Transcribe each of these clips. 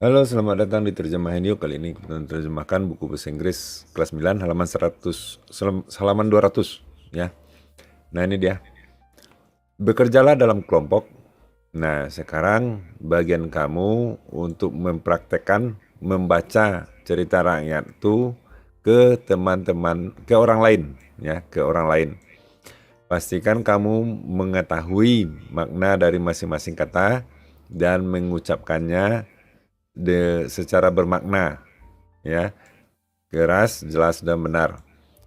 Halo, selamat datang di Terjemahan Yuk. Kali ini kita terjemahkan buku bahasa Inggris kelas 9 halaman 100, halaman 200 ya. Nah, ini dia. Bekerjalah dalam kelompok. Nah, sekarang bagian kamu untuk mempraktekkan membaca cerita rakyat itu ke teman-teman, ke orang lain ya, ke orang lain. Pastikan kamu mengetahui makna dari masing-masing kata dan mengucapkannya secara bermakna ya. Keras, jelas, dan benar.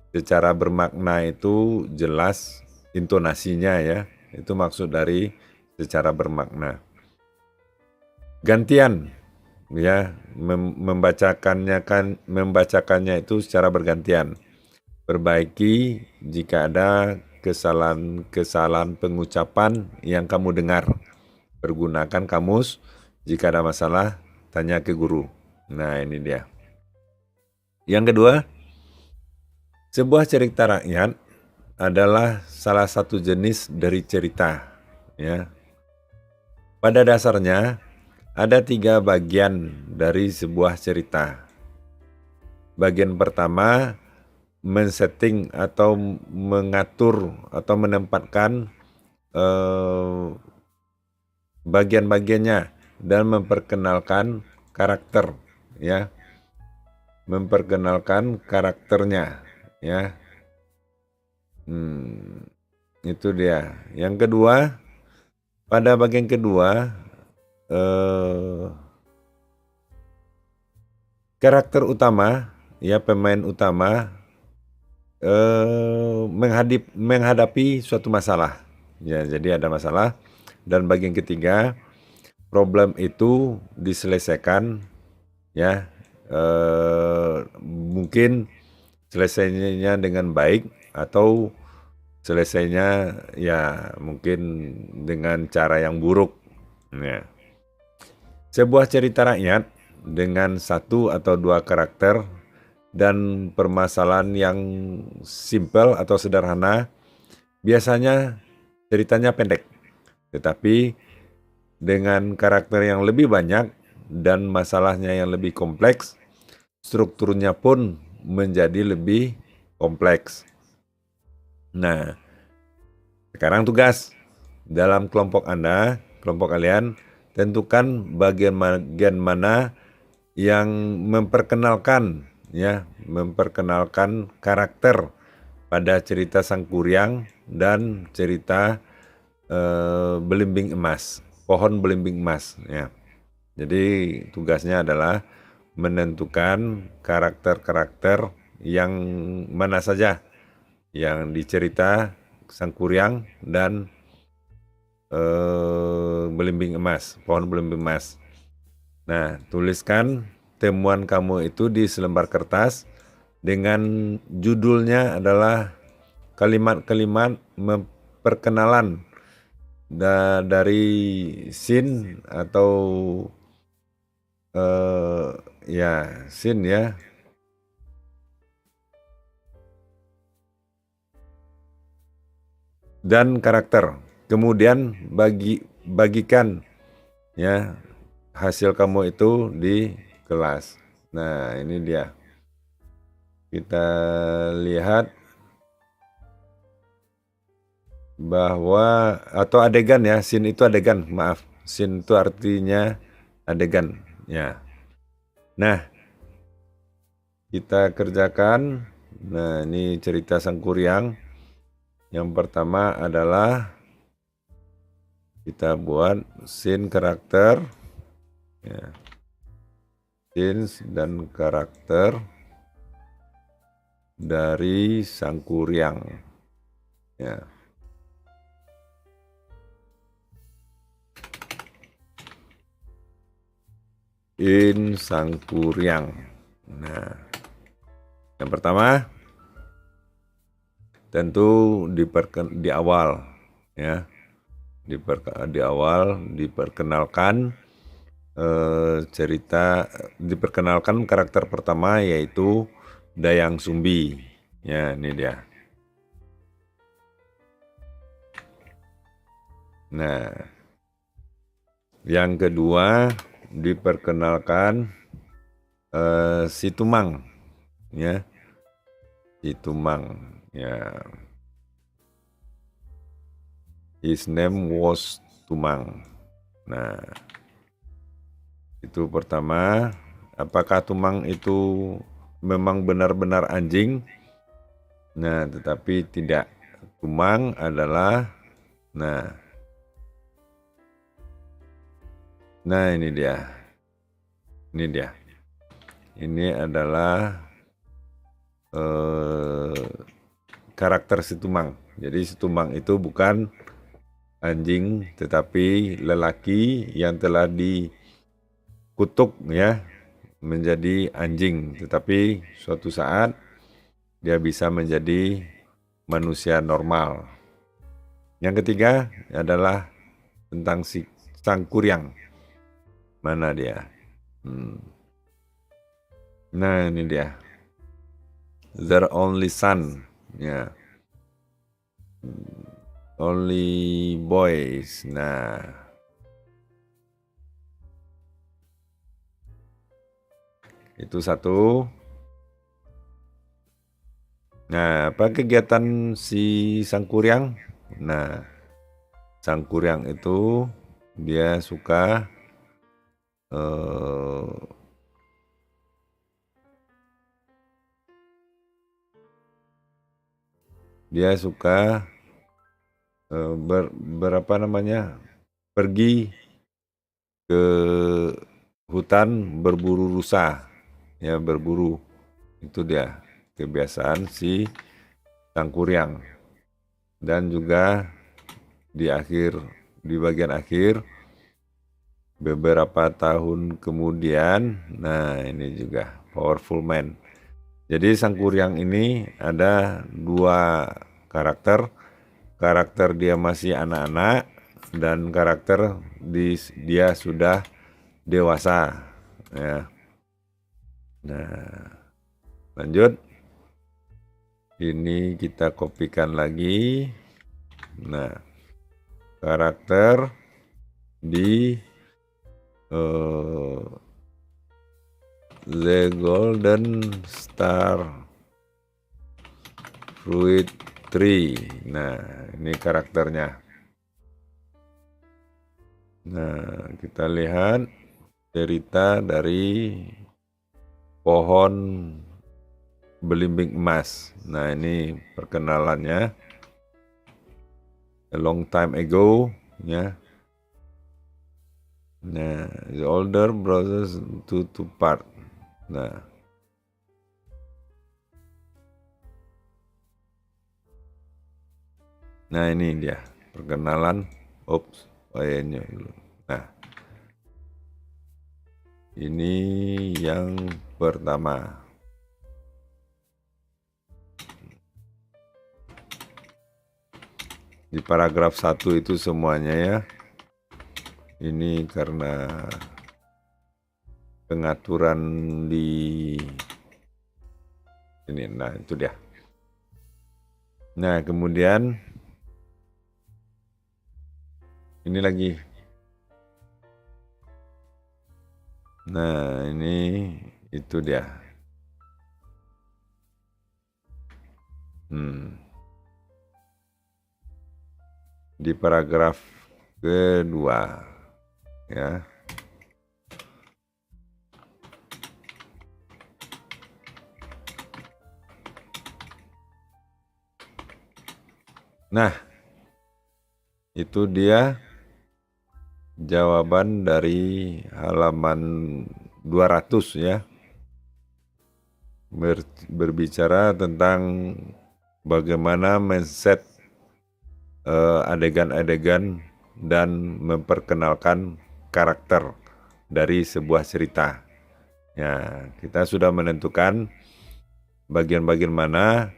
Secara bermakna itu jelas intonasinya ya. Itu maksud dari secara bermakna. Gantian ya, membacakannya itu secara bergantian. Perbaiki jika ada kesalahan-kesalahan pengucapan yang kamu dengar. Pergunakan kamus, jika ada masalah tanya ke guru. Nah, ini dia. Yang kedua, sebuah cerita rakyat adalah salah satu jenis dari cerita. Ya. Pada dasarnya, ada 3 bagian dari sebuah cerita. Bagian pertama, men-setting atau mengatur atau menempatkan bagian-bagiannya dan memperkenalkan karakter. Ya. Memperkenalkan karakternya. Ya. Itu dia. Yang kedua, pada bagian kedua, karakter utama, ya pemain utama menghadapi suatu masalah. Ya, jadi ada masalah. Dan bagian ketiga, problem itu diselesaikan, ya, mungkin selesainya dengan baik atau selesainya ya mungkin dengan cara yang buruk. Ya. Sebuah cerita rakyat dengan 1 atau 2 karakter dan permasalahan yang simpel atau sederhana, biasanya ceritanya pendek. Tetapi dengan karakter yang lebih banyak dan masalahnya yang lebih kompleks, strukturnya pun menjadi lebih kompleks. Nah, sekarang tugas dalam kelompok Anda, kelompok kalian, tentukan bagian-bagian mana yang memperkenalkan karakter pada cerita Sang Kuryang dan cerita Belimbing Emas, pohon belimbing emas ya. Jadi tugasnya adalah menentukan karakter-karakter yang mana saja yang dicerita Sang Kuryang dan belimbing emas, pohon belimbing emas. Nah, tuliskan temuan kamu itu di selembar kertas dengan judulnya adalah kalimat-kalimat perkenalan dari scene atau scene ya. Dan karakter. Kemudian bagikan ya hasil kamu itu di kelas. Nah, ini dia. Kita lihat bahwa atau adegan ya, scene itu adegan, maaf. Scene itu artinya adegan ya. Nah, kita kerjakan. Nah, ini cerita Sang Kuryang. Yang pertama adalah kita buat scene karakter ya. Scenes dan karakter dari Sang Kuryang ya. Sang Kuryang. Nah, yang pertama tentu di awal ya. Di awal diperkenalkan diperkenalkan karakter pertama yaitu Dayang Sumbi. Ya, ini dia. Nah, yang kedua diperkenalkan si Tumang, ya, si Tumang, ya. His name was Tumang. Nah, itu pertama. Apakah Tumang itu memang benar-benar anjing? Nah, tetapi tidak. Tumang adalah, nah ini dia. Ini adalah karakter si Tumang. Jadi si Tumang itu bukan anjing, tetapi lelaki yang telah dikutuk, ya, menjadi anjing. Tetapi suatu saat dia bisa menjadi manusia normal. Yang ketiga adalah tentang si Sang Kuryang. Mana dia? Nah, ini dia. Their only son, ya. Only boys. Nah, itu satu. Nah, apa kegiatan si Sang Kuryang? Nah, Sang Kuryang itu dia suka pergi ke hutan berburu rusa, ya, berburu. Itu dia kebiasaan si Sang Kuryang. Dan juga di bagian akhir beberapa tahun kemudian, nah ini juga powerful man. Jadi Sang Kuryang ini ada dua karakter dia masih anak-anak dan karakter dia sudah dewasa, ya. Nah, lanjut. Ini kita kopikan lagi. Nah, karakter di The Golden Star Fruit Tree. Nah, ini karakternya. Nah, kita lihat cerita dari pohon belimbing emas. Nah, ini perkenalannya. A long time ago, ya. Nah, the older brothers to part. Nah, ini dia perkenalan. Ini dulu. Nah, ini yang pertama. Di paragraf 1 itu semuanya, ya. Ini karena pengaturan di ini. Nah, itu dia. Nah, kemudian ini lagi. Nah, ini itu dia. Di paragraf kedua, ya. Nah, itu dia jawaban dari halaman 200, ya. Berbicara tentang bagaimana men-set adegan-adegan dan memperkenalkan karakter dari sebuah cerita. Ya, kita sudah menentukan bagian-bagian mana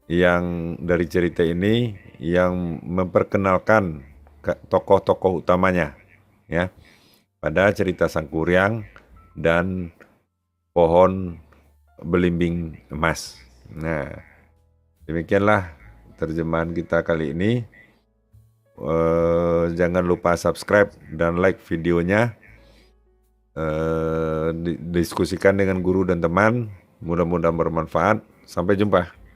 yang dari cerita ini yang memperkenalkan tokoh-tokoh utamanya, ya, pada cerita Sang Kuryang dan pohon belimbing emas. Nah, demikianlah terjemahan kita kali ini. Jangan lupa subscribe dan like videonya. diskusikan dengan guru dan teman. Mudah-mudahan bermanfaat. Sampai jumpa.